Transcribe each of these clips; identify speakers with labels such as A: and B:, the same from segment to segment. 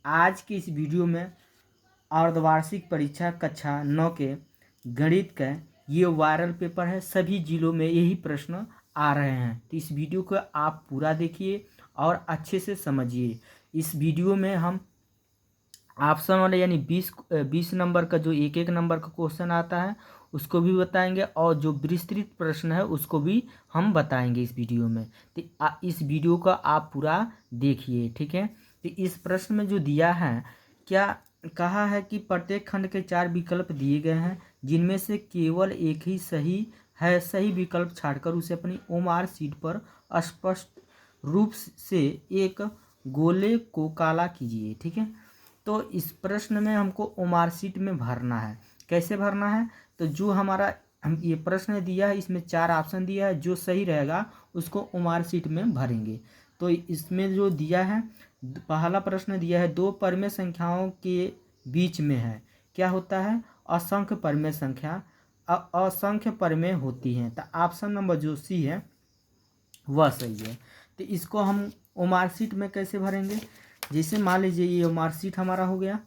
A: आज की इस वीडियो में अर्धवार्षिक परीक्षा कक्षा 9 के गणित का ये वायरल पेपर है। सभी जिलों में यही प्रश्न आ रहे हैं, तो इस वीडियो को आप पूरा देखिए और अच्छे से समझिए। इस वीडियो में हम ऑप्शन वाले यानी 20 नंबर का जो एक एक नंबर का क्वेश्चन आता है उसको भी बताएंगे, और जो विस्तृत प्रश्न है उसको भी हम बताएंगे इस वीडियो में। तो इस वीडियो का आप पूरा देखिए, ठीक है। तो इस प्रश्न में जो दिया है, क्या कहा है कि प्रत्येक खंड के 4 विकल्प दिए गए हैं, जिनमें से केवल एक ही सही है। सही विकल्प छाड़कर उसे अपनी ओएमआर शीट पर स्पष्ट रूप से एक गोले को काला कीजिए, ठीक है। तो इस प्रश्न में हमको ओएमआर शीट में भरना है। कैसे भरना है? तो जो हमारा हम ये प्रश्न दिया है, इसमें 4 ऑप्शन दिया है, जो सही रहेगा उसको ओएमआर शीट में भरेंगे। तो इसमें जो दिया है, पहला प्रश्न दिया है, 2 परमेय संख्याओं के बीच में है, क्या होता है? असंख्य परमेय संख्या असंख्य परमेय होती हैं। तो ऑप्शन नंबर जो सी है वह सही है। तो इसको हम ओएमआर शीट में कैसे भरेंगे? जैसे मान लीजिए ये ओएमआर शीट हमारा हो गया,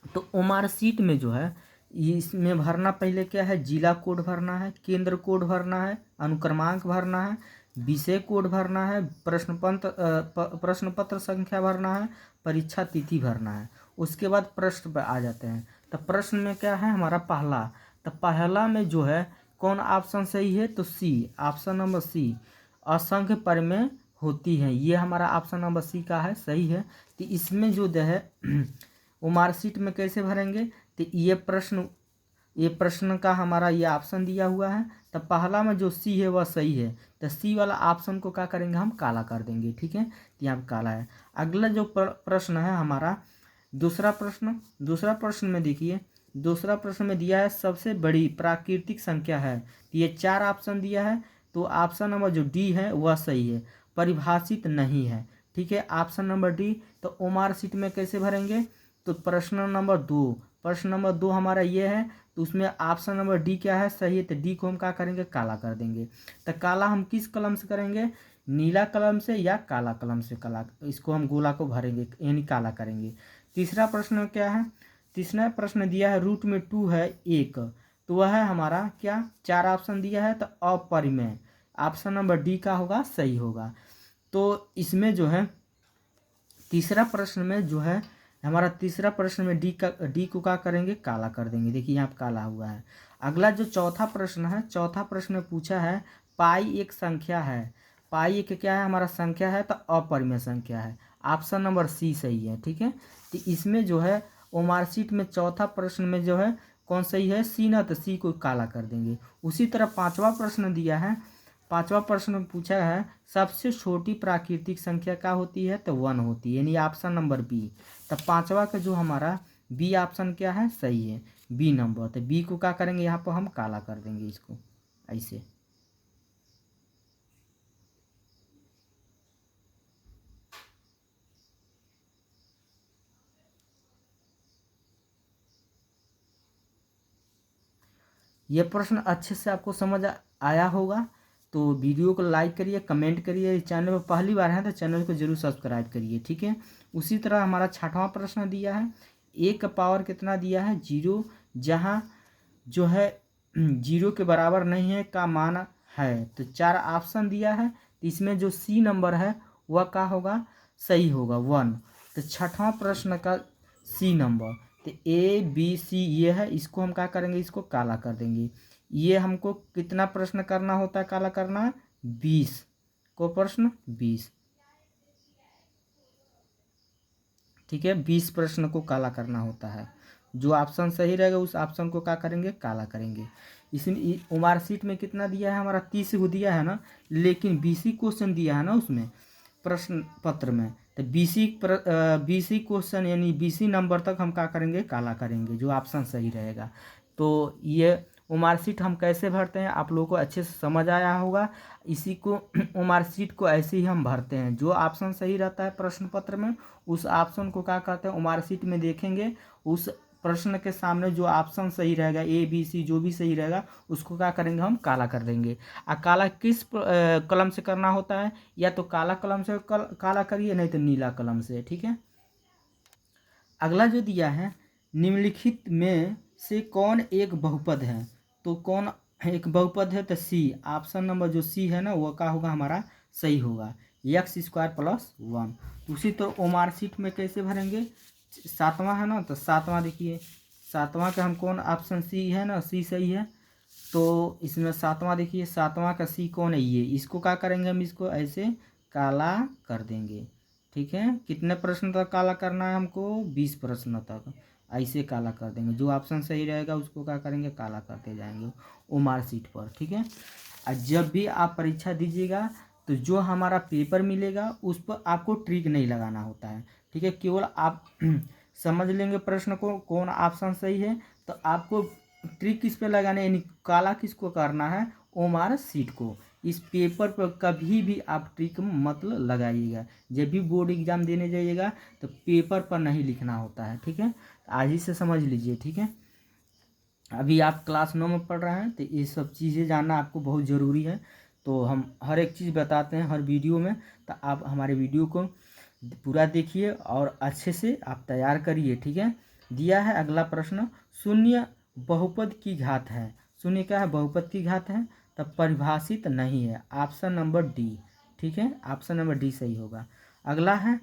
A: तो ओएमआर शीट में जो है इसमें भरना पहले क्या है, जिला कोड भरना है, केंद्र कोड भरना है, अनुक्रमांक भरना है, विषय कोड भरना है, प्रश्न पत्र संख्या भरना है, परीक्षा तिथि भरना है। उसके बाद प्रश्न पर आ जाते हैं। तो प्रश्न में क्या है हमारा पहला, तो पहला में जो है कौन ऑप्शन सही है? तो सी, ऑप्शन नंबर सी, असंख्य परमेय होती हैं, ये हमारा ऑप्शन नंबर सी का है, सही है। तो इसमें जो है ओएमआर शीट में कैसे भरेंगे? तो ये प्रश्न का हमारा ये ऑप्शन दिया हुआ है, तो पहला में जो सी है वह सही है। तो सी वाला ऑप्शन को क्या करेंगे, हम काला कर देंगे, ठीक है। तो यहाँ पे काला है। अगला जो प्रश्न है हमारा दूसरा प्रश्न में देखिए, दूसरा प्रश्न में दिया है सबसे बड़ी प्राकृतिक संख्या है। तो ये 4 ऑप्शन दिया है, तो ऑप्शन नंबर जो डी है वह सही है, परिभाषित नहीं है, ठीक है। Option number D. तो ओएमआर शीट में कैसे भरेंगे? तो प्रश्न नंबर 2 हमारा ये है, तो उसमें ऑप्शन नंबर डी क्या है, सही है। तो डी को हम क्या करेंगे, काला कर देंगे। तो काला हम किस कलम से करेंगे, नीला कलम से या काला कलम से? काला, इसको हम गोला को भरेंगे यानी काला करेंगे। तीसरा प्रश्न क्या है? तीसरा प्रश्न दिया है रूट में 2 है 1, तो वह है हमारा क्या, 4 ऑप्शन दिया है, तो अपरिमेय, ऑप्शन नंबर डी का होगा, सही होगा। तो इसमें जो है तीसरा प्रश्न में जो है हमारा तीसरा प्रश्न में डी को क्या करेंगे, काला कर देंगे। देखिए यहाँ पे काला हुआ है। अगला जो चौथा प्रश्न है, चौथा प्रश्न में पूछा है पाई एक संख्या है। पाई एक क्या है हमारा, संख्या है, तो अपरिमेय संख्या है, ऑप्शन नंबर सी सही है, ठीक है। तो इसमें जो है ओएमआर शीट में चौथा प्रश्न में जो है कौन सही है, सी ना, तो सी को काला कर देंगे। उसी तरह पांचवा प्रश्न दिया है, पांचवा प्रश्न में पूछा है सबसे छोटी प्राकृतिक संख्या क्या होती है, तो 1 होती है, यानी ऑप्शन नंबर बी। तो पांचवा का जो हमारा बी ऑप्शन क्या है, सही है, बी नंबर। तो बी को क्या करेंगे, यहाँ पर हम काला कर देंगे इसको ऐसे। ये प्रश्न अच्छे से आपको समझ आया होगा, तो वीडियो को लाइक करिए, कमेंट करिए। चैनल पर पहली बार है तो चैनल को जरूर सब्सक्राइब करिए, ठीक है। उसी तरह हमारा छठवां प्रश्न दिया है, एक का पावर कितना दिया है, 0, जहाँ जो है 0 के बराबर नहीं है का मान है। तो 4 ऑप्शन दिया है, तो इसमें जो सी नंबर है वह क्या होगा, सही होगा, 1। तो छठवां प्रश्न का सी नंबर, तो ए बी सी ये है, इसको हम क्या करेंगे, इसको काला कर देंगे। ये हमको कितना प्रश्न करना होता है, काला करना है 20 को, प्रश्न 20, ठीक है। 20 प्रश्न को काला करना होता है। जो ऑप्शन सही रहेगा उस ऑप्शन को क्या करेंगे, काला करेंगे। इसमें ओएमआर शीट में कितना दिया है हमारा, 30 को दिया है ना, लेकिन 20 क्वेश्चन दिया है ना उसमें प्रश्न पत्र में। तो 20 क्वेश्चन यानी 20 नंबर तक हम क्या करेंगे, काला करेंगे, जो ऑप्शन सही रहेगा। तो ये ओएमआर शीट हम कैसे भरते हैं आप लोगों को अच्छे से समझ आया होगा। इसी को ओएमआर शीट को ऐसे ही हम भरते हैं, जो ऑप्शन सही रहता है प्रश्न पत्र में उस ऑप्शन को क्या कहते हैं, ओएमआर शीट में देखेंगे, उस प्रश्न के सामने जो ऑप्शन सही रहेगा, ए बी सी जो भी सही रहेगा उसको क्या करेंगे, हम काला कर देंगे। काला किस कलम से करना होता है, या तो काला कलम से काला करिए, नहीं तो नीला कलम से, ठीक है। अगला जो दिया है, निम्नलिखित में से कौन एक बहुपद है, तो कौन एक बहुपद है, तो सी, ऑप्शन नंबर जो सी है ना वो क्या होगा हमारा सही होगा, x² + 1। उसी तरह ओमार सीट में कैसे भरेंगे, सातवां है ना, तो सातवां देखिए, सातवां का हम कौन, ऑप्शन सी है ना, सी सही है। तो इसमें सातवां देखिए, सातवां का सी कौन है, ये, इसको क्या करेंगे हम, इसको ऐसे काला कर देंगे। ठीक है, कितने प्रश्न तक काला करना है हमको, 20 प्रश्न तक ऐसे काला कर देंगे। जो ऑप्शन सही रहेगा उसको क्या करेंगे, काला करते जाएंगे ओमार सीट पर। ठीक है, और जब भी आप परीक्षा दीजिएगा तो जो हमारा पेपर मिलेगा उस पर आपको ट्रिक नहीं लगाना होता है। ठीक है, केवल आप समझ लेंगे प्रश्न को कौन ऑप्शन सही है, तो आपको ट्रिक किस पे लगाना है, यानी काला किसको करना है, ओमार सीट को। इस पेपर पर कभी भी आप ट्रिक मतलब लगाइएगा। जब भी बोर्ड एग्जाम देने जाइएगा तो पेपर पर नहीं लिखना होता है। ठीक है, आज ही से समझ लीजिए। ठीक है, अभी आप क्लास 9 में पढ़ रहे हैं तो ये सब चीज़ें जानना आपको बहुत ज़रूरी है। तो हम हर एक चीज़ बताते हैं हर वीडियो में, तो आप हमारे वीडियो को पूरा देखिए और अच्छे से आप तैयार करिए। ठीक है, दिया है अगला प्रश्न, शून्य बहुपद की घात है। शून्य क्या है, बहुपद की घात है, तब परिभाषित नहीं है, ऑप्शन नंबर डी। ठीक है, ऑप्शन नंबर डी सही होगा। अगला है,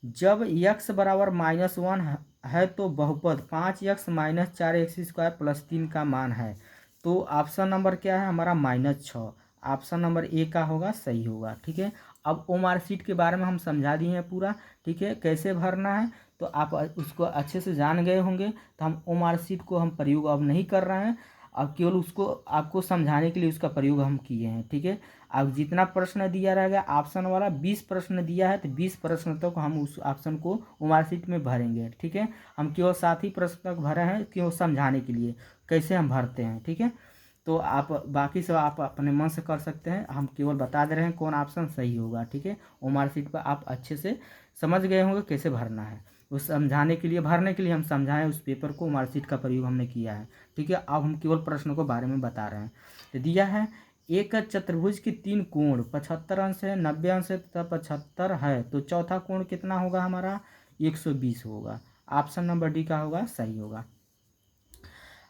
A: जब x बराबर -1 है तो बहुपद 5x - 4x² + 3 का मान है। तो ऑप्शन नंबर क्या है हमारा, -6। ऑप्शन नंबर ए का होगा सही होगा। ठीक है, अब ओमार सीट के बारे में हम समझा दिए हैं पूरा। ठीक है, कैसे भरना है तो आप उसको अच्छे से जान गए होंगे। तो हम ओमार सीट को हम प्रयोग अब नहीं कर रहे हैं, अब केवल उसको आपको समझाने के लिए उसका प्रयोग हम किए हैं। ठीक है, अब जितना प्रश्न दिया रहेगा ऑप्शन वाला, 20 प्रश्न दिया है तो 20 प्रश्न तक हम उस ऑप्शन को ओमार सीट में भरेंगे। ठीक है, हम केवल 7 ही प्रश्न तक भरे हैं केवल समझाने के लिए कैसे हम भरते हैं। ठीक है, तो आप बाकी सब आप अपने मन से कर सकते हैं, हम केवल बता दे रहे हैं कौन ऑप्शन सही होगा। ठीक है, ओमार सीट पर आप अच्छे से समझ गए होंगे कैसे भरना है। उस समझाने के लिए, भरने के लिए हम समझाएं उस पेपर को, ओमार सीट का प्रयोग हमने किया है। ठीक है, अब हम केवल प्रश्नों के बारे में बता रहे हैं। तो दिया है, एक चतुर्भुज के 3 कोण 75 अंश है, 90 अंश है तथा 75 है, तो चौथा कोण कितना होगा हमारा, 120 होगा। ऑप्शन नंबर डी का होगा सही होगा।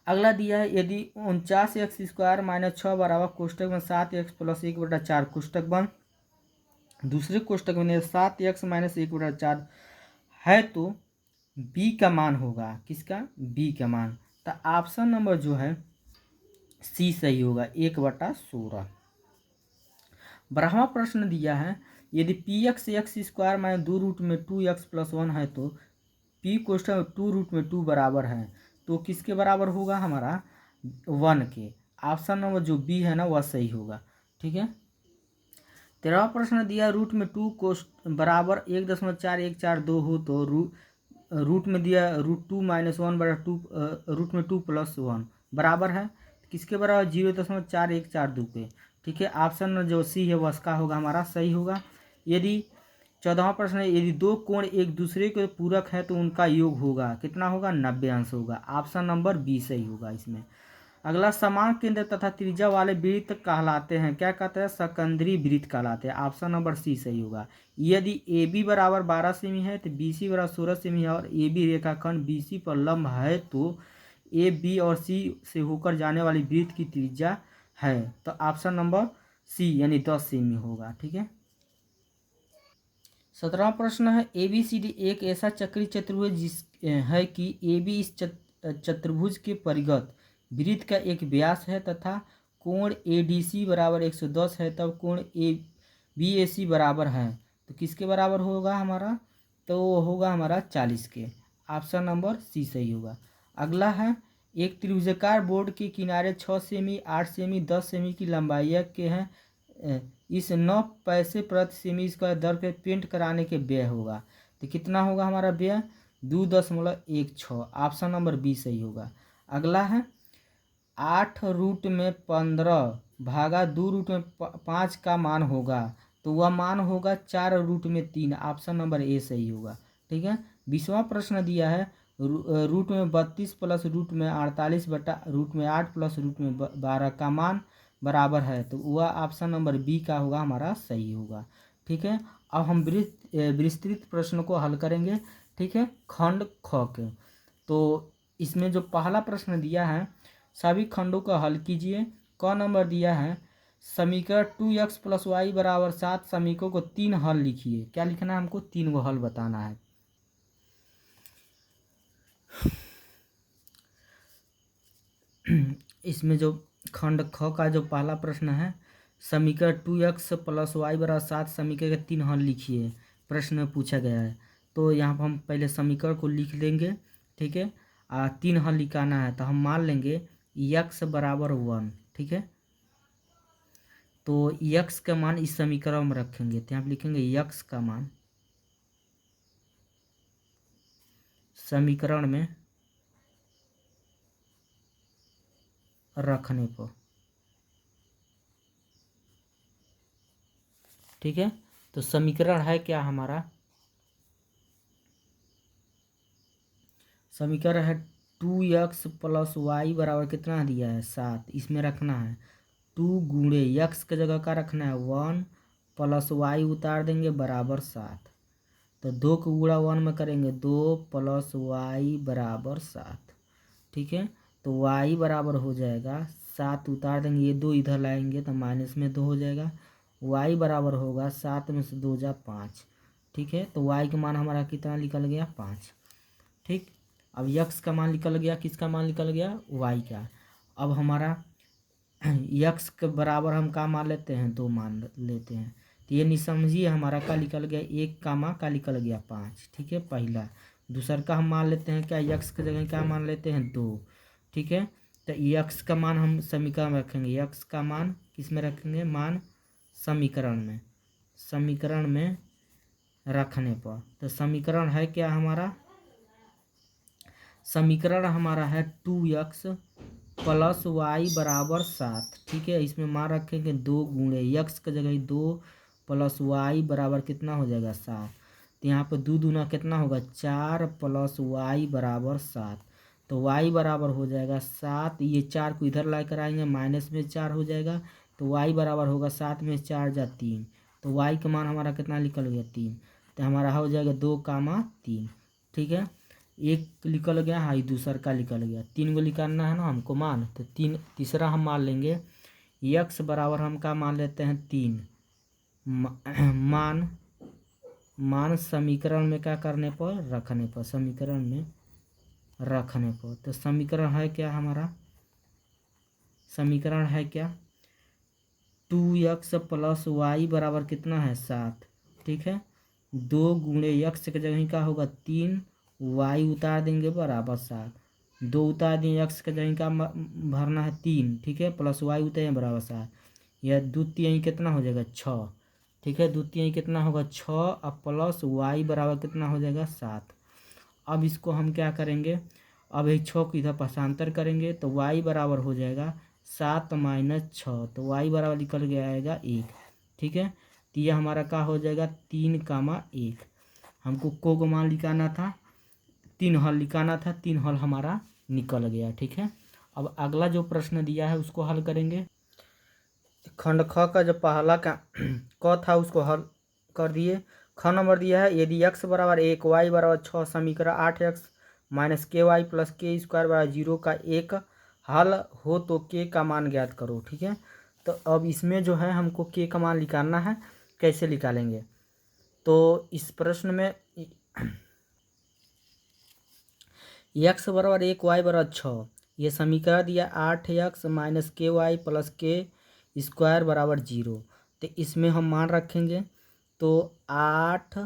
A: अगला दिया है, यदि 49x² - 6 बराबर कोष्टक में 7x + 1/4 कोष्टक बंद, दूसरे कोष्टक में 7x - 1/4 है तो b का मान होगा, किसका, b का मान। तो ऑप्शन नंबर जो है सी सही होगा, 1/16। 12वां प्रश्न दिया है, यदि px x² - 2√2x + 1 है तो p कोष्टक 2√2 बराबर है, तो किसके बराबर होगा हमारा, 1 के। ऑप्शन नंबर जो बी है ना वह सही होगा। ठीक है, 13वां प्रश्न दिया, √2 कोष्ट बराबर 1.4142 हो तो रूट में दिया √2 - 1/2 √2 + 1 बराबर है, किसके बराबर, 0.4142 के। ठीक है, ऑप्शन जो सी है वह इसका होगा हमारा सही होगा। यदि 14वां प्रश्न है, यदि दो कोण एक दूसरे के पूरक है तो उनका योग होगा, कितना होगा, 90 अंश होगा। ऑप्शन नंबर बी सही होगा इसमें। अगला, समान केंद्र तथा त्रिज्या वाले वृत्त कहलाते हैं, क्या कहते हैं, सकंदरी वृत्त कहलाते हैं। ऑप्शन नंबर सी सही होगा। यदि ए बी बराबर 12 सेमी है तो बी सी बराबर 16 सेमी है और ए बी रेखाखंड बी सी पर लंब है तो ए बी और सी से होकर जाने वाली वृत्त की त्रिज्या है, तो ऑप्शन नंबर सी यानी 10 सेमी होगा। ठीक है, 17वां प्रश्न है, ए बी सी डी एक ऐसा चक्रीय चतुर्भुज जिस है कि ए बी इस चतुर्भुज के परिगत वृत्त का एक व्यास है तथा कोण ए डी सी बराबर 110 है, तब कोण ए बी ए सी बराबर है, तो किसके बराबर होगा हमारा, तो वो होगा हमारा 40 के। ऑप्शन नंबर सी सही होगा। अगला है, एक त्रिभुजाकार बोर्ड के किनारे 6 सेमी 8 सेमी 10 सेमी की लंबाई के हैं, इस 9 पैसे प्रति सेमी इसका दर के पेंट कराने के व्यय होगा, तो कितना होगा हमारा व्यय, 2.16। ऑप्शन नंबर बी सही होगा। अगला है, 8√15 भागा 2√5 का मान होगा, तो वह मान होगा 4√3। ऑप्शन नंबर ए सही होगा। ठीक है, 20वां प्रश्न दिया है, √32 + √48 बटा √8 + √12 का मान बराबर है, तो वह ऑप्शन नंबर बी का होगा हमारा सही होगा। ठीक है, अब हम विस्तृत प्रश्न को हल करेंगे। ठीक है, खंड ख के। तो इसमें जो पहला प्रश्न दिया है सभी खंडों का हल कीजिए। क नंबर दिया है समीकरण 2x + y = 7 समीकरणों को 3 हल लिखिए। क्या लिखना है हमको? 3 गो हल बताना है। इसमें जो खंड ख का जो पहला प्रश्न है समीकरण 2x + y = 7 समीकरण के 3 हल लिखिए, प्रश्न में पूछा गया है। तो यहाँ पर हम पहले समीकरण को लिख लेंगे, ठीक है। 3 हल निकालना है तो हम मान लेंगे x = 1, ठीक है। तो x का मान इस समीकरण में रखेंगे तो यहाँ पर लिखेंगे x का मान समीकरण में रखने पर, ठीक है। तो समीकरण है क्या हमारा? समीकरण है 2x + y = कितना दिया है? 7। इसमें रखना है 2 गुणे x की जगह का रखना है 1 + y उतार देंगे बराबर 7। तो 2 को गुणा 1 में करेंगे 2 + y = 7, ठीक है। तो y बराबर हो जाएगा 7 उतार देंगे, ये 2 इधर लाएंगे तो माइनस में 2 हो जाएगा। y बराबर होगा 7 में से 2 जा 5, ठीक है। तो y का मान हमारा कितना निकल गया? 5, ठीक। अब x का मान निकल गया, किसका मान निकल गया? y का। अब हमारा x के बराबर हम का मान लेते हैं? 2 मान लेते हैं। तो ये नहीं समझिए हमारा का निकल गया 1 का मान का निकल गया 5, ठीक है। पहला दूसर का हम मान लेते हैं क्या? x के जगह क्या मान लेते हैं? 2, ठीक है। तो x का मान हम समीकरण में रखेंगे, x का मान किस में रखेंगे? मान समीकरण में, समीकरण में रखने पर। तो समीकरण है क्या हमारा? समीकरण हमारा है 2x + y = 7, ठीक है। इसमें मान रखेंगे 2 गुणे x की जगह 2 + y बराबर कितना हो जाएगा? 7। तो यहाँ पर 2 दूना कितना होगा? 4 + y = 7। तो y बराबर हो जाएगा 7, ये 4 को इधर ला कर आएंगे माइनस में 4 हो जाएगा। तो y बराबर होगा 7 में 4 जा 3। तो y का मान हमारा कितना निकल गया? 3। तो हमारा हो जाएगा 2, 3, ठीक है। एक निकल गया, हाँ दूसर का निकल गया। 3 को निकालना है ना हमको मान, तो तीसरा हम मान लेंगे x बराबर हम का मान लेते हैं 3 मान समीकरण में क्या करने पर? रखने पर, समीकरण में रखने पर। तो समीकरण है क्या हमारा? समीकरण है क्या? 2x + y बराबर कितना है? 7, ठीक है। 2 गुणे x की जगह क्या होगा? 3, y उतार देंगे बराबर 7। 2 उतार दिए x के जगह का भरना है 3, ठीक है, + y उतारें बराबर 7। यह द्वितीय कितना हो जाएगा? 6, ठीक है। द्वितीय कितना होगा? 6 और + y बराबर कितना हो जाएगा? 7। अब इसको हम क्या करेंगे? अब यही 6 को इधर भाषांतर करेंगे तो y बराबर हो जाएगा 7 - 6। तो y बराबर निकल के आएगा 1, ठीक है। तो यह हमारा क्या हो जाएगा? 3, 1। हमको को मान निकालना था, 3 हल निकालना था, 3 हल हमारा निकल गया, ठीक है। अब अगला जो प्रश्न दिया है उसको हल करेंगे। खंड ख का जो पहला का क था उसको हल कर दिए। ख नंबर दिया है यदि x = 1 y = 6 समीकरण 8x - ky + k² = 0 का एक हल हो तो k का मान ज्ञात करो, ठीक है। तो अब इसमें जो है हमको k का मान निकालना है, कैसे निकालेंगे? तो इस प्रश्न में x = 1 y = 6, ये समीकरण दिया 8x - ky + k² = 0। तो इसमें हम मान रखेंगे तो 8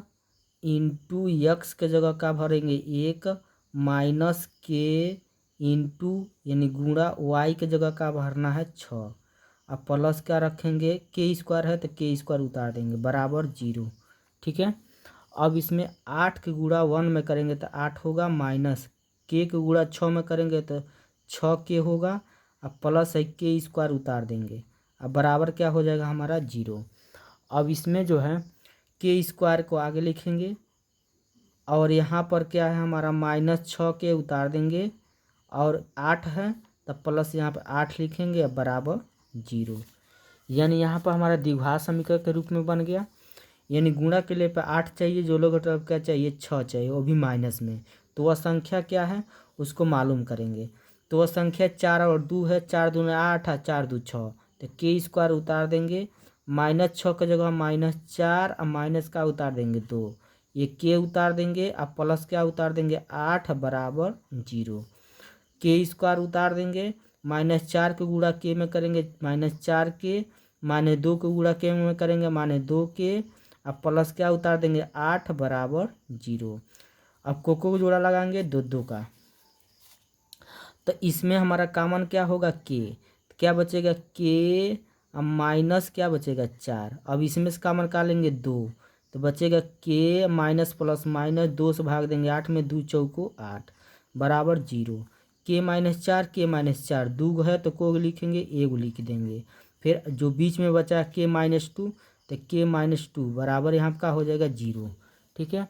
A: इंटू x के जगह का भरेंगे 1 माइनस k इंटू यानी गुणा y के जगह का भरना है 6। अब प्लस क्या रखेंगे? k² है तो k² उतार देंगे बराबर 0, ठीक है। अब इसमें 8 के गुणा 1 में करेंगे तो 8 होगा, माइनस k के गुणा 6 में करेंगे तो 6k होगा। अब प्लस है k² उतार देंगे, अब बराबर क्या हो जाएगा हमारा? 0। अब इसमें जो है k² को आगे लिखेंगे और यहाँ पर क्या है हमारा? -6k उतार देंगे और 8 है तो प्लस यहाँ पर 8 लिखेंगे अब बराबर 0। यानी यहाँ पर हमारा द्विघात समीकरण के रूप में बन गया। यानी गुणा के लिए पे 8 चाहिए, जो लोग मतलब क्या चाहिए 6 चाहिए, वो भी माइनस में। तो वह संख्या क्या है उसको मालूम करेंगे। तो वह संख्या 4 और 2 है, 4 दूनी 8 है, 4 2 6, तो के स्क्वायर उतार देंगे, -6 की जगह -4 और माइनस का उतार देंगे 2, ये के उतार देंगे, अब प्लस क्या उतार देंगे 8 बराबर 0। के स्क्वायर उतार देंगे, -4 के गुणा के में करेंगे -4 के, -2 के गुणा के में करेंगे -2 के, अब प्लस क्या उतार देंगे 8 बराबर 0। अब को जोड़ा लगाएंगे 2 2 का, तो इसमें हमारा कॉमन क्या होगा के, तो क्या बचेगा के, अब माइनस क्या बचेगा 4, अब इसमें से कॉमन का लेंगे 2, तो बचेगा के माइनस प्लस माइनस 2 से भाग देंगे 8 में, 2 चौको 8 बराबर 0। के -4 के -4 दो है तो को लिखेंगे एगो लिख देंगे। फिर जो बीच में बचा के -2, तो के -2 बराबर यहाँ का हो जाएगा 0। ठीक है,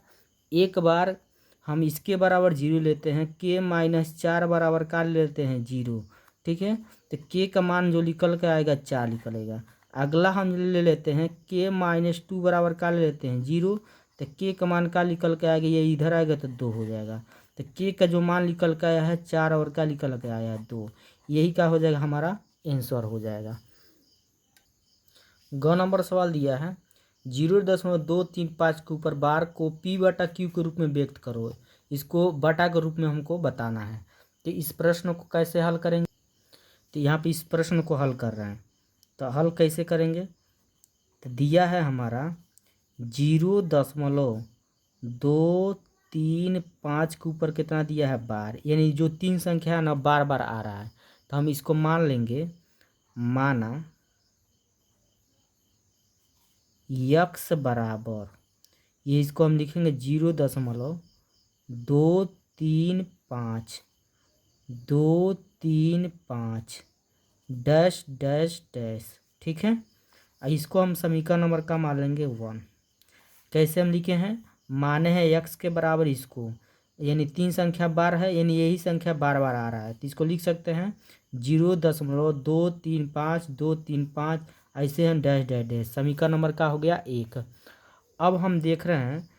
A: एक बार हम इसके बराबर 0 लेते हैं, के -4 बराबर का लेते हैं 0। ठीक है, तो के का मान जो निकल के आएगा 4 निकलेगा। अगला हम ले लेते हैं के -2 बराबर का ले लेते हैं 0, तो के का मान का निकल के आएगा, ये इधर आएगा तो 2 हो जाएगा। तो के का जो मान निकल के आया है 4 और का निकल के आया है 2, यही का हो जाएगा हमारा आंसर हो जाएगा। ग नंबर सवाल दिया है 0.235 के ऊपर बार को पी बटा क्यू के रूप में व्यक्त करो, इसको बटा के रूप में हमको बताना है। तो इस प्रश्न को कैसे हल करेंगे, तो यहाँ पे इस प्रश्न को हल कर रहे हैं, तो हल कैसे करेंगे, तो दिया है हमारा 0.235 के ऊपर कितना दिया है बार, यानी जो 3 संख्या है ना बार बार आ रहा है, तो हम इसको मान लेंगे, माना यक्स बराबर, ये इसको हम लिखेंगे 0.235 डैश डैश डैश। ठीक है, इसको हम समीकरण नंबर का मान लेंगे 1। कैसे हम लिखे हैं, माने हैं यक्स के बराबर इसको, यानी 3 संख्या बार है, यानी यही संख्या बार बार आ रहा है, तो इसको लिख सकते हैं 0.235 ऐसे हम डैश डैश डैश। समीकरण नंबर का हो गया 1। अब हम देख रहे हैं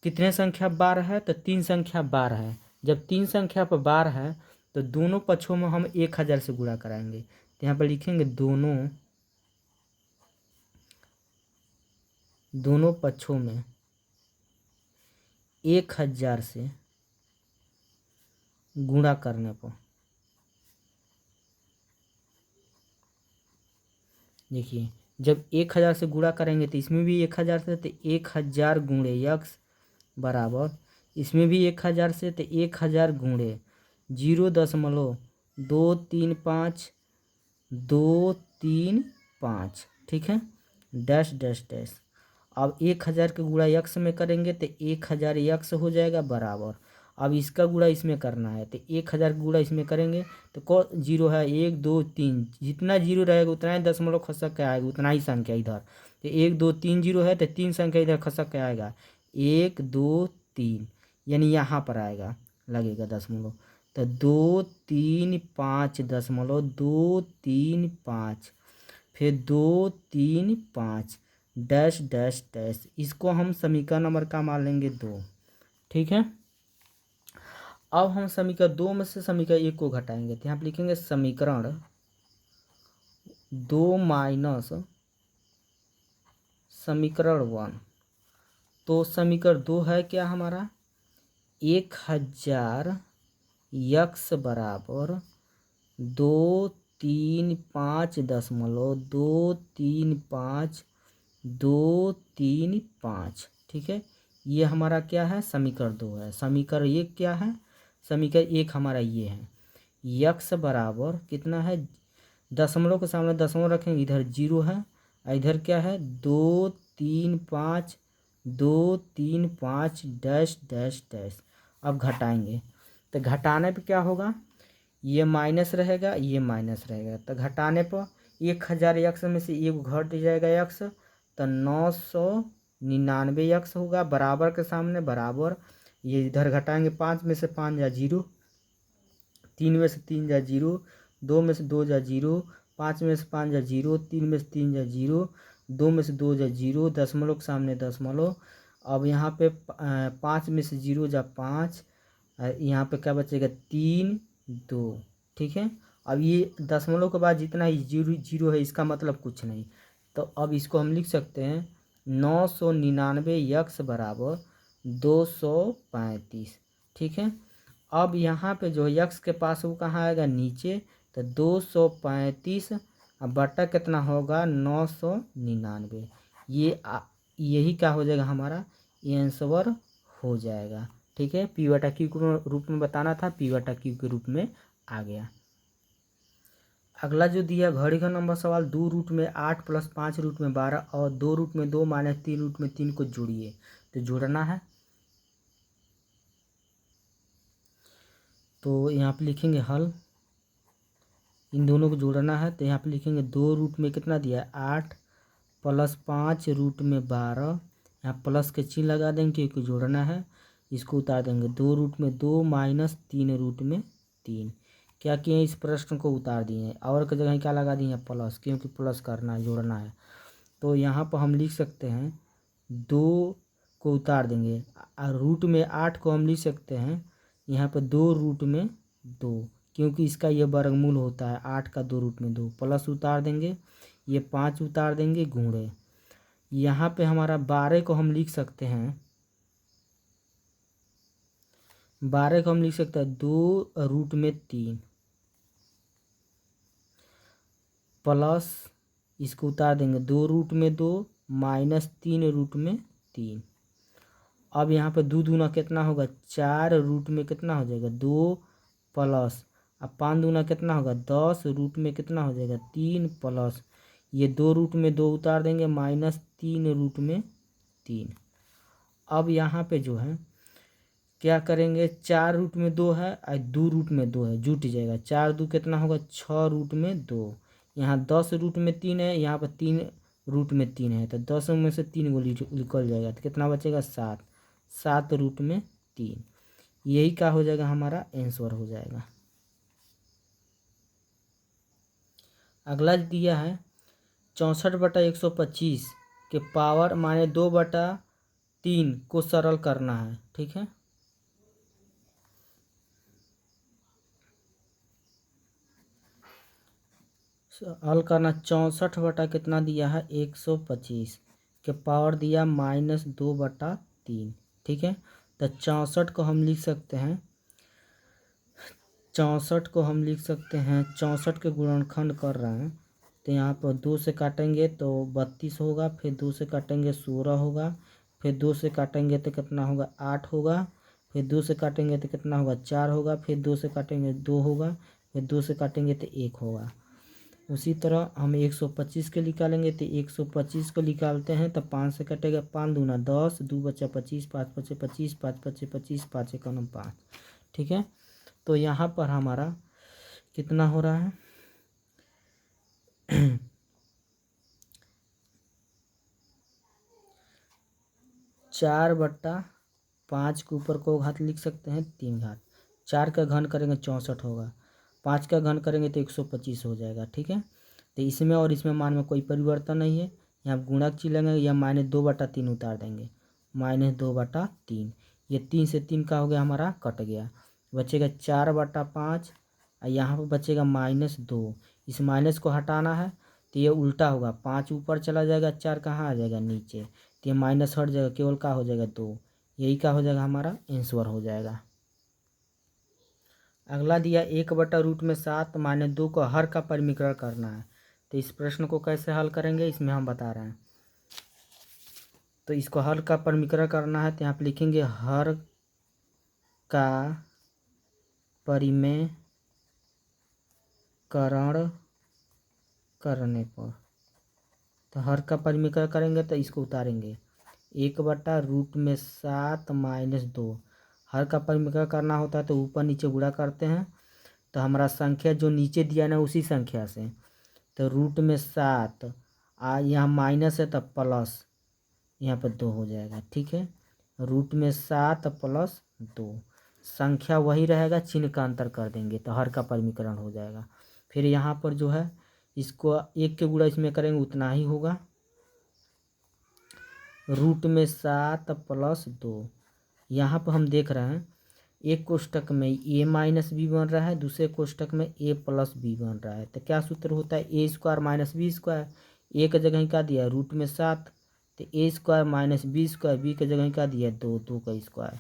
A: कितने संख्या बार है, तो 3 संख्या बार है। जब 3 संख्या पर बार है तो दोनों पक्षों में हम 1000 से गुणा कराएंगे, तो यहाँ पर लिखेंगे दोनों पक्षों में 1000 से गुणा करने पर, देखिए जब 1000 से गुणा करेंगे तो इसमें भी 1000 से, तो 1000 गुणे यक्स बराबर, इसमें भी 1000 से, तो 1000 गुणे 0.235 ठीक है, डैश डैश डैश। अब 1000 के गुणा यक्स में करेंगे तो 1000 यक्स हो जाएगा बराबर, अब इसका गुणा इसमें करना है, तो 1000 का गुणा इसमें करेंगे तो को 0 है 1 2 3, जितना 0 रहेगा उतना ही दशमलव खसक के आएगा, उतना ही संख्या इधर, तो 1 2 3 0 है तो 3 संख्या इधर खसक के आएगा 1 2 3, यानी यहाँ पर आएगा लगेगा दशमलव, तो 235.235, फिर 235 डैश डैश डैश। इसको हम समीकरण नंबर का मान लेंगे 2। ठीक है, अब हम समीकरण 2 में से समीकरण 1 को घटाएंगे, तो यहाँ पर लिखेंगे समीकरण 2 माइनस समीकरण 1। तो समीकरण 2 है क्या हमारा 1000 यक्स बराबर 235.235 ठीक है, ये हमारा क्या है समीकरण 2 है। समीकरण 1 क्या है, समीकरण 1 हमारा ये है, यक्स बराबर कितना है, दशमलव के सामने दशमलव रखेंगे, इधर 0 है, इधर क्या है 235 डैश डैश डैश। अब घटाएंगे, तो घटाने पे क्या होगा, ये माइनस रहेगा ये माइनस रहेगा, तो घटाने पर 1000 यक्स में से एक घट जाएगा यक्स, तो 999 यक्स होगा, बराबर के सामने बराबर, ये इधर घटाएंगे 5 में से 5 जा 0, 3 में से 3 जा 0, 2 में से 2 जा 0, 5 में से 5 जा 0, 3 में से 3 जा 0, 2 में से 2 जा 0, दशमलव के सामने दशमलव। अब यहाँ पे 5 में से 0 जा 5, यहाँ पे क्या बचेगा 3 2। ठीक है, अब ये दशमलव के बाद जितना ही 0 है इसका मतलब कुछ नहीं, तो अब इसको हम लिख सकते हैं 999 यक्स बराबर 235। ठीक है, अब यहाँ पे जो यक्स के पास वो कहाँ आएगा नीचे, तो 235 अब बटा कितना होगा 999। यही क्या हो जाएगा हमारा आंसर हो जाएगा। ठीक है, पी बटा क्यू के रूप में बताना था, पी बटा क्यू के रूप में आ गया। अगला जो दिया घड़ी का नंबर सवाल, 2 रूट में 8 प्लस 5 रूट में 12 और 2 रूट में 2 माइनस 3 रूट में 3 को जोड़िए। तो जोड़ना है, तो यहाँ पे लिखेंगे हल, इन दोनों को जोड़ना है। तो यहाँ पे लिखेंगे 2 रूट में कितना दिया है 8 प्लस 5 रूट में 12, यहाँ प्लस के चिन्ह लगा देंगे क्योंकि जोड़ना है। इसको उतार देंगे 2 रूट में 2 माइनस 3 रूट में 3। क्या किए इस प्रश्न को उतार दिए और की जगह क्या लगा दिए प्लस, क्योंकि प्लस करना है जोड़ना है। तो यहाँ पर हम लिख सकते हैं 2 को उतार देंगे, रूट में 8 को हम लिख सकते हैं यहाँ पर 2 रूट में 2, क्योंकि इसका ये वर्गमूल होता है 8 का 2 रूट में 2। प्लस उतार देंगे, ये 5 उतार देंगे गुणे। यहाँ पे हमारा 12 को हम लिख सकते हैं, 12 को हम लिख सकते हैं 2 रूट में 3 प्लस इसको उतार देंगे 2 रूट में 2 माइनस 3 रूट में 3। अब यहाँ पे 2 दूना कितना होगा 4 रूट में कितना हो जाएगा 2 प्लस, अब 5 दूना कितना होगा 10 रूट में कितना हो जाएगा 3 प्लस, ये 2 रूट में 2 उतार देंगे माइनस 3 रूट में 3। अब यहाँ पे जो है क्या करेंगे 4 रूट में 2 है और 2 रूट में 2 है, जुट जाएगा 4 2 कितना होगा 6 रूट में 2। यहाँ 10 रूट में 3 है, यहाँ पर 3 रूट में 3 है, तो 10 में से 3 को निकल जाएगा तो कितना बचेगा 7, 7 रूट में 3। यही क्या हो जाएगा हमारा आंसर हो जाएगा। अगला दिया है 64/125 के पावर माने 2/3 को सरल करना है। ठीक है, हल करना 64 बटा कितना दिया है 125 के पावर दिया -2/3। ठीक है, तो 64 को हम लिख सकते हैं, 64 को हम लिख सकते हैं 64 के गुणनखंड कर रहे हैं तो यहाँ पर 2 से काटेंगे तो 32 होगा, फिर 2 से काटेंगे 16 होगा, फिर 2 से काटेंगे तो कितना होगा 8 होगा, फिर 2 से काटेंगे तो कितना होगा 4 होगा, फिर 2 से काटेंगे 2 होगा, फिर 2 से काटेंगे तो 1 होगा। उसी तरह हम 125 के निकालेंगे तो 125 को निकालते हैं तो 5 से कटेगा, 5 दूना 10, 2 बचा 25, 5 बचे 25, 5 बचे 25, 5 एकम 5। ठीक है, तो यहाँ पर हमारा कितना हो रहा है 4/5 के ऊपर को घात लिख सकते हैं 3 घात, 4 का घन करेंगे 64 होगा, 5 का घन करेंगे तो 125 हो जाएगा। ठीक है, तो इसमें और इसमें मान में कोई परिवर्तन नहीं है, यहाँ गुणक चिन्ह लेंगे या -2/3 उतार देंगे, -2/3। ये 3 से 3 का हो गया हमारा कट गया, बचेगा 4/5 और यहाँ पर बचेगा -2। इस माइनस को हटाना है तो ये उल्टा होगा, 5 ऊपर चला जाएगा, 4 कहाँ आ जाएगा नीचे, तो ये माइनस हट जाएगा, केवल का हो जाएगा 2। यही का हो जाएगा हमारा आंसर हो जाएगा। अगला दिया 1/√7 माइनस 2 को हर का परिमीकरण करना है। तो इस प्रश्न को कैसे हल करेंगे इसमें हम बता रहे हैं। तो इसको हर का परिमीकरण करना है तो यहाँ पे लिखेंगे हर का परिमेयकरण करने पर, तो हर का परिमीकरण करेंगे तो इसको उतारेंगे 1/√7 माइनस 2। हर का परिमीकरण करना होता है तो ऊपर नीचे गुणा करते हैं, तो हमारा संख्या जो नीचे दिया ना उसी संख्या से, तो √7 यहाँ माइनस है तो प्लस, यहाँ पर 2 हो जाएगा। ठीक है, √7 प्लस 2, संख्या वही रहेगा, चिन्ह का अंतर कर देंगे तो हर का परिमीकरण हो जाएगा। फिर यहाँ पर जो है इसको 1 के गुणा इसमें करेंगे उतना ही होगा, रूट में 7 + 2। यहाँ पर हम देख रहे हैं एक कोष्टक में a माइनस बी बन रहा है, दूसरे कोष्टक में a प्लस बी बन रहा है। तो क्या सूत्र होता है, a square minus b square. a का जगह क्या दिया, रूट में 7, तो a square minus b square, b का जगह क्या दिया, 2, 2 का स्क्वायर।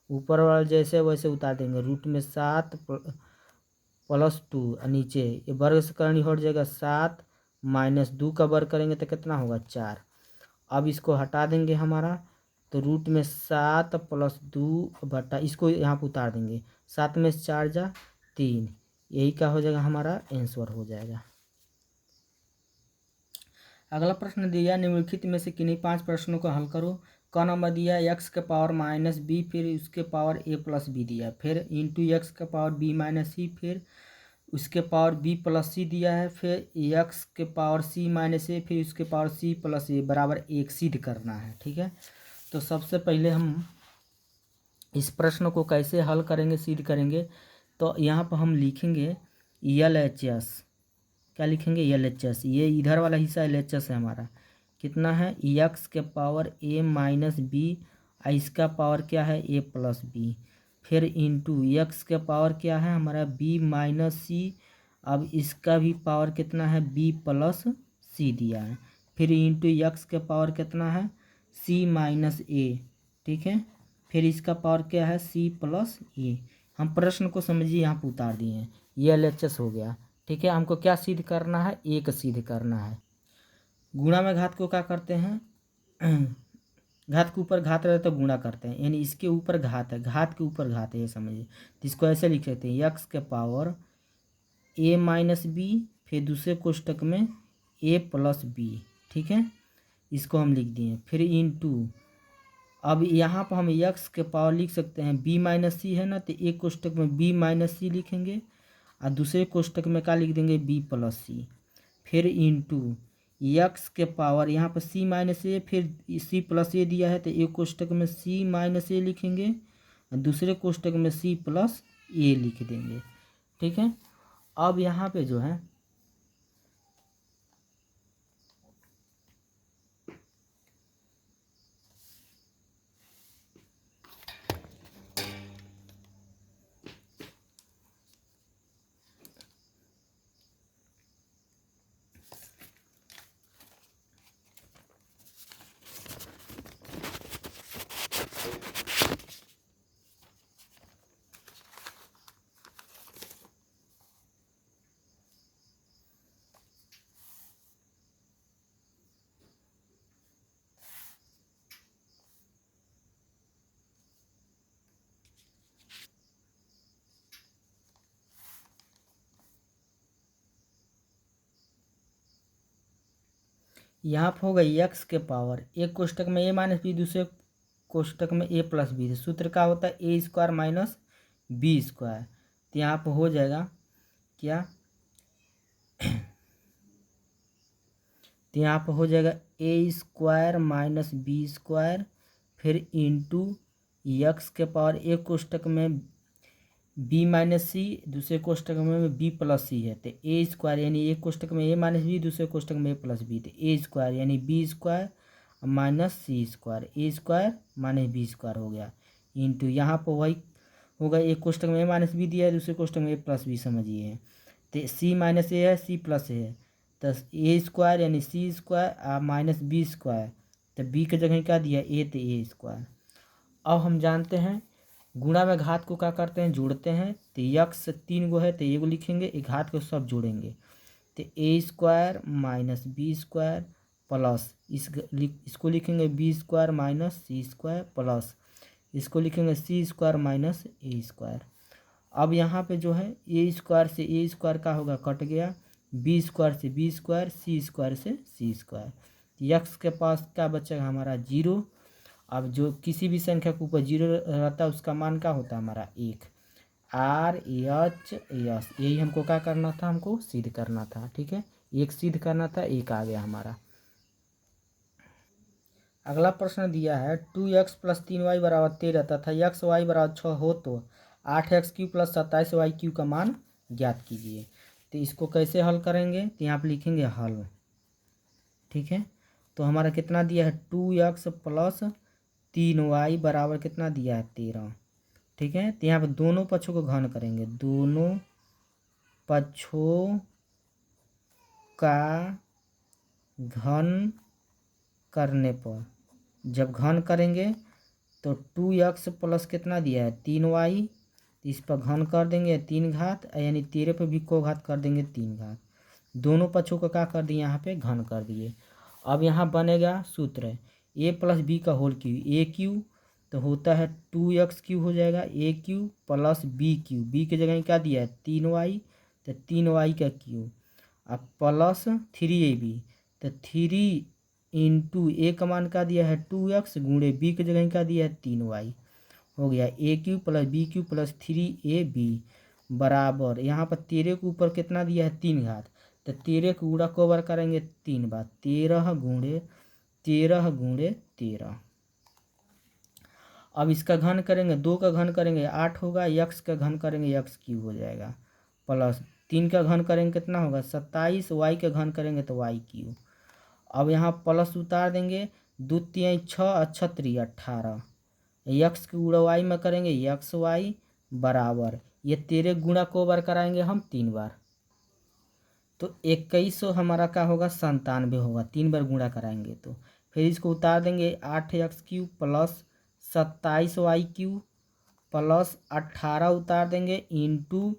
A: ऊपर वाला जैसे वैसे उतार देंगे, रूट में 7 + 2, नीचे ये वर्ग से करनी हट जाएगा, 7 माइनस 2 का वर्ग करेंगे तो कितना होगा, 4। अब इसको हटा देंगे हमारा, तो रूट में 7 + 2 बटा, इसको यहाँ पर उतार देंगे, 7 में 4 जा 3, यही क्या हो जाएगा, हमारा आंसर हो जाएगा। अगला प्रश्न दिया, निम्नलिखित में से किन्हीं 5 प्रश्नों को हल करो। क नंबर दिया x के पावर माइनस बी, फिर उसके पावर a प्लस बी दिया, फिर इंटू x के पावर b माइनस सी, फिर उसके पावर b प्लस सी दिया है, फिर x के पावर c माइनस ए, फिर उसके पावर c प्लस ए बराबर 1 सिद्ध करना है। ठीक है, तो सबसे पहले हम इस प्रश्न को कैसे हल करेंगे, सिद्ध करेंगे। तो यहाँ पर हम लिखेंगे LHS, क्या लिखेंगे, LHS। ये इधर वाला हिस्सा LHS है हमारा, कितना है, x के पावर a माइनस बी, इसका पावर क्या है, a प्लस बी, फिर इंटू x के पावर क्या है हमारा, b माइनस सी, अब इसका भी पावर कितना है, b प्लस सी दिया है, फिर इंटू x के पावर कितना है, c माइनस ए। ठीक है, फिर इसका पावर क्या है, c प्लस ए। हम प्रश्न को समझिए यहाँ पर उतार दिए हैं, ये LHS हो गया। ठीक है, हमको क्या सिद्ध करना है, 1 सिद्ध करना है। गुणा में घात को क्या करते हैं, घात के ऊपर घात रहे तो गुणा करते हैं, यानी इसके ऊपर घात है, घात के ऊपर घात है, ये समझिए। तो इसको ऐसे लिख लेते हैं, x के पावर a माइनस बी, फिर दूसरे कोष्टक में a प्लस बी। ठीक है, इसको हम लिख दिए, फिर इंटू, अब यहाँ पर हम x के पावर लिख सकते हैं b माइनस सी है ना, तो एक कोष्टक में b माइनस सी लिखेंगे और दूसरे कोष्टक में क्या लिख देंगे, b प्लस सी, फिर इंटू x के पावर यहाँ पर c माइनस ए, फिर c प्लस ए दिया है तो एक कोष्टक में c माइनस ए लिखेंगे और दूसरे कोष्टक में c प्लस ए लिख देंगे। ठीक है, अब यहाँ पे जो है यहाँ पर होगा x के पावर, एक कोष्टक में a माइनस बी, दूसरे कोष्टक में a प्लस बी। सूत्र क्या होता है, a square minus b square. तो यहाँ पर हो जाएगा क्या, तो यहाँ पर हो जाएगा a square minus b square, फिर इंटू x के पावर, एक कोष्टक में b माइनस सी, दूसरे कोष्टक में b प्लस सी है, तो a स्क्वायर यानी एक कोष्टक में a माइनस बी, दूसरे कोष्टक में a प्लस बी, तो a स्क्वायर यानी b square minus c square, a square minus b square हो गया, इंटू यहाँ पर वही होगा, एक कोष्टक में a माइनस बी दिया है, दूसरे कोष्टक में a प्लस बी समझिए, तो c माइनस ए है, c प्लस ए है, तो a स्क्वायर यानी c square minus b square, तो b की जगह क्या दिया, a, तो a स्क्वायर। अब हम जानते हैं गुणा में घात को क्या करते हैं, जोड़ते हैं, तो x 3 गो है तो एगो लिखेंगे, एक घात को सब जोड़ेंगे, तो a square minus b square plus इसको लिखेंगे b square minus c square plus इसको लिखेंगे c square minus a square. अब यहाँ पे जो है a स्क्वायर से a स्क्वायर का होगा, कट गया, b स्क्वायर से b स्क्वायर, c स्क्वायर से c स्क्वायर। x के पास क्या बचेगा हमारा, 0। अब जो किसी भी संख्या के ऊपर 0 रहता है उसका मान क्या होता है हमारा, 1। RHS, यही हमको क्या करना था, हमको सिद्ध करना था। ठीक है, 1 सिद्ध करना था, 1 आ गया हमारा। अगला प्रश्न दिया है 2x + 3y = 13 तथा x y = 6 हो तो 8x³ + 27y³ का मान ज्ञात कीजिए। तो इसको कैसे हल करेंगे, तो यहाँ पर लिखेंगे हल। ठीक है, तो हमारा कितना दिया है 2x प्लस 3y बराबर कितना दिया है 13। ठीक है, तो यहाँ पर दोनों पक्षों को घन करेंगे, दोनों पक्षों का घन करने पर, जब घन करेंगे तो 2x प्लस कितना दिया है 3y, इस पर घन कर देंगे 3 घात, यानी 13 पर भी को घात कर देंगे 3 घात। दोनों पक्षों को क्या कर दिए यहाँ पे घन कर दिए। अब यहाँ बनेगा सूत्र ए प्लस बी का होल क्यू, ए क्यू तो होता है 2x क्यू हो जाएगा, A cube plus B cube, B की जगह क्या दिया है 3y, तो 3y का क्यू, अब प्लस 3ab, तो 3 इंटू ए का मान का दिया है 2x गुणे बी की जगह क्या दिया है 3y, हो गया A cube plus B cube plus 3ab बराबर यहाँ पर 13 के ऊपर कितना दिया है 3 घात, तो 13 को गुणा को बार करेंगे 3 बार, 13 गुणे 13। अब इसका घन करेंगे, 2 का घन करेंगे 8 होगा, x का घन करेंगे x क्यू हो जाएगा, प्लस 3 का घन करेंगे कितना होगा 27, y का घन करेंगे तो y क्यू। अब यहाँ प्लस उतार देंगे, 2 3 6 6 18, x के गुणा y में करेंगे एक्स वाई बराबर, ये 13 गुणा को बार कराएंगे हम 3 बार, तो 2100 हमारा क्या होगा 97 होगा, 3 बार गुणा कराएंगे तो। फिर इसको उतार देंगे 8x Q plus 27y Q plus 18 उतार देंगे इंटू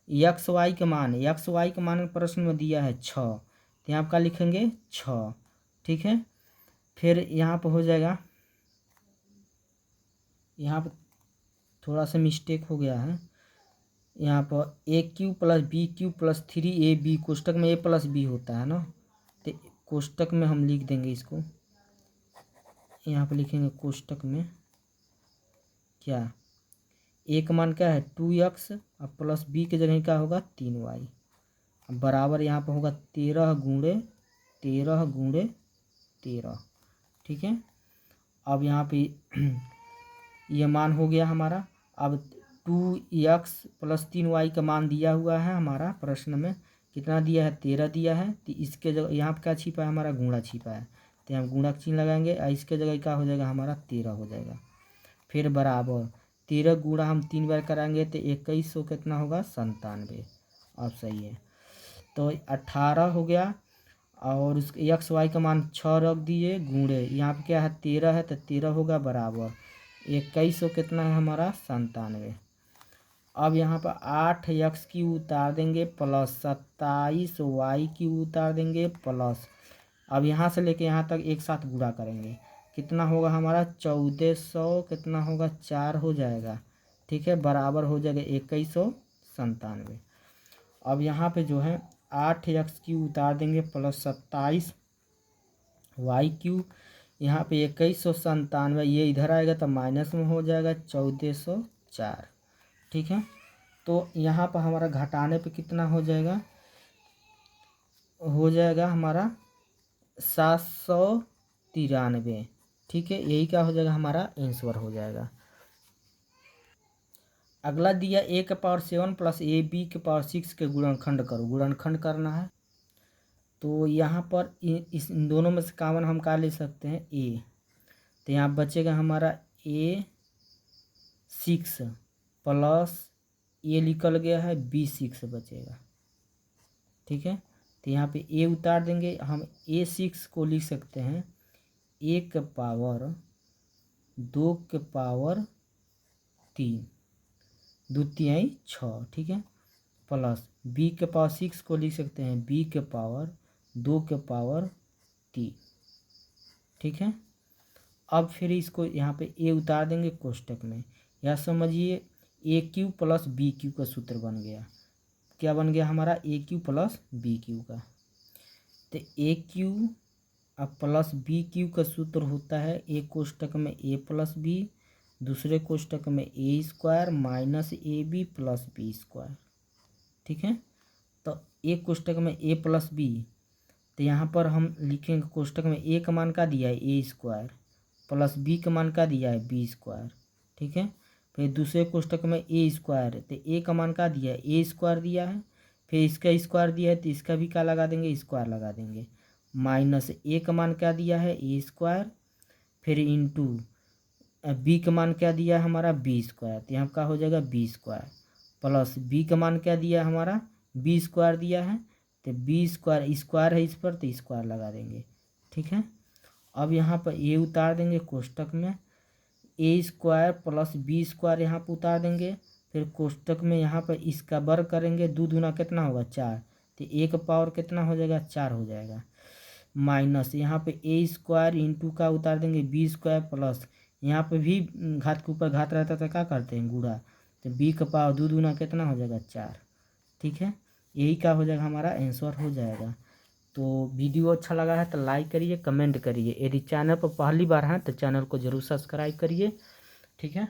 A: एक्स वाई का मान, एक्स वाई का मान प्रश्न में दिया है 6, तो यहाँ पर क्या लिखेंगे 6। ठीक है, फिर यहाँ पर हो जाएगा, यहाँ पर थोड़ा सा मिस्टेक हो गया है, यहाँ पर A cube plus B cube plus 3ab, कोष्टक में ए प्लस बी होता है ना, तो कोष्टक में हम लिख देंगे इसको, यहाँ पर लिखेंगे कोष्टक में क्या, ए का मान क्या है 2x और प्लस बी की जगह क्या होगा 3y बराबर यहाँ पर होगा 13 गुणे 13। ठीक है, अब यहाँ पे ये मान हो गया हमारा। अब 2x प्लस 3y का मान दिया हुआ है हमारा प्रश्न में, कितना दिया है 13 दिया है, तो इसके जगह यहाँ पर क्या छिपा है हमारा गुणा छिपा है, तो हम गुणा का चिन्ह लगाएंगे और इसके जगह क्या हो जाएगा हमारा 13 हो जाएगा। फिर बराबर 13 गुणा हम 3 बार कराएंगे तो 2100 कितना होगा 97। अब सही है, तो 18 हो गया और उसके एक्स वाई का मान 6 रख दिए गुणे, यहाँ पे क्या है 13 है तो 13 होगा बराबर 2100 कितना है हमारा 97। अब यहाँ पर 8x की उतार देंगे प्लस 27y की उतार देंगे प्लस, अब यहाँ से लेके यहाँ तक एक साथ गुणा करेंगे, कितना होगा हमारा 1400 कितना होगा 4 हो जाएगा। ठीक है, बराबर हो जाएगा 2197। अब यहाँ पे जो है 8x की उतार देंगे प्लस 27y क्यू, यहाँ पे 2197, ये इधर आएगा तो माइनस में हो जाएगा 1404। ठीक है, तो यहाँ पर हमारा घटाने पे कितना हो जाएगा हमारा 793। ठीक है, यही क्या हो जाएगा हमारा आंसर हो जाएगा। अगला दिया a के पावर 7 प्लस ए बी के पावर 6 के गुणनखंड करो, गुणनखंड करना है। तो यहाँ पर इन दोनों में से कॉमन हम क्या ले सकते हैं a, तो यहाँ बचेगा हमारा a6 प्लस a निकल गया है b6 बचेगा। ठीक है, तो यहाँ पे a उतार देंगे, हम a6 को लिख सकते हैं a के पावर 2 के पावर 3 2 3 6। ठीक है, प्लस b के पावर 6 को लिख सकते हैं b के पावर 2 के पावर 3। ठीक है, अब फिर इसको यहाँ पे a उतार देंगे कोष्टक में, या समझिए ए क्यू प्लस बी क्यू का सूत्र बन गया। क्या बन गया हमारा ए क्यू प्लस बी क्यू का, तो ए क्यू अब प्लस बी क्यू का सूत्र होता है एक कोष्टक में ए प्लस बी, दूसरे कोष्टक में A square minus A B plus B square. ठीक है, तो एक कोष्टक में ए प्लस बी, तो यहाँ पर हम लिखेंगे कोष्टक में ए का मान का दिया है ए स्क्वायर प्लस बी का मान का दिया है बी स्क्वायर। ठीक है, फिर दूसरे कोष्टक में ए स्क्वायर, तो ए का मान का दिया है ए स्क्वायर दिया है, फिर इसका स्क्वायर दिया है तो इसका भी क्या लगा देंगे स्क्वायर लगा देंगे, माइनस ए का मान क्या दिया है ए स्क्वायर, फिर इंटू बी का मान क्या दिया है हमारा बी स्क्वायर, तो यहाँ का हो जाएगा बी स्क्वायर, प्लस बी का मान क्या दिया है हमारा बी स्क्वायर दिया है, तो बी स्क्वायर स्क्वायर है इस पर तो स्क्वायर लगा देंगे। ठीक है, अब यहाँ पर ए उतार देंगे कोष्टक में, A square plus B square यहाँ पर उतार देंगे, फिर कोष्टक में यहाँ पर इसका वर्ग करेंगे, दो दूना कितना होगा 4, तो ए का पावर कितना हो जाएगा 4 हो जाएगा, माइनस यहाँ पे ए स्क्वायर इंटू का उतार देंगे बी स्क्वायर, प्लस यहाँ पे भी घात के ऊपर घात रहता था क्या करते हैं गुणा, तो बी का पावर दो दूना कितना हो जाएगा 4। ठीक है, यही का हो जाएगा हमारा आंसर हो जाएगा। तो वीडियो अच्छा लगा है तो लाइक करिए, कमेंट करिए, यदि चैनल पर पहली बार हैं तो चैनल को ज़रूर सब्सक्राइब करिए। ठीक है।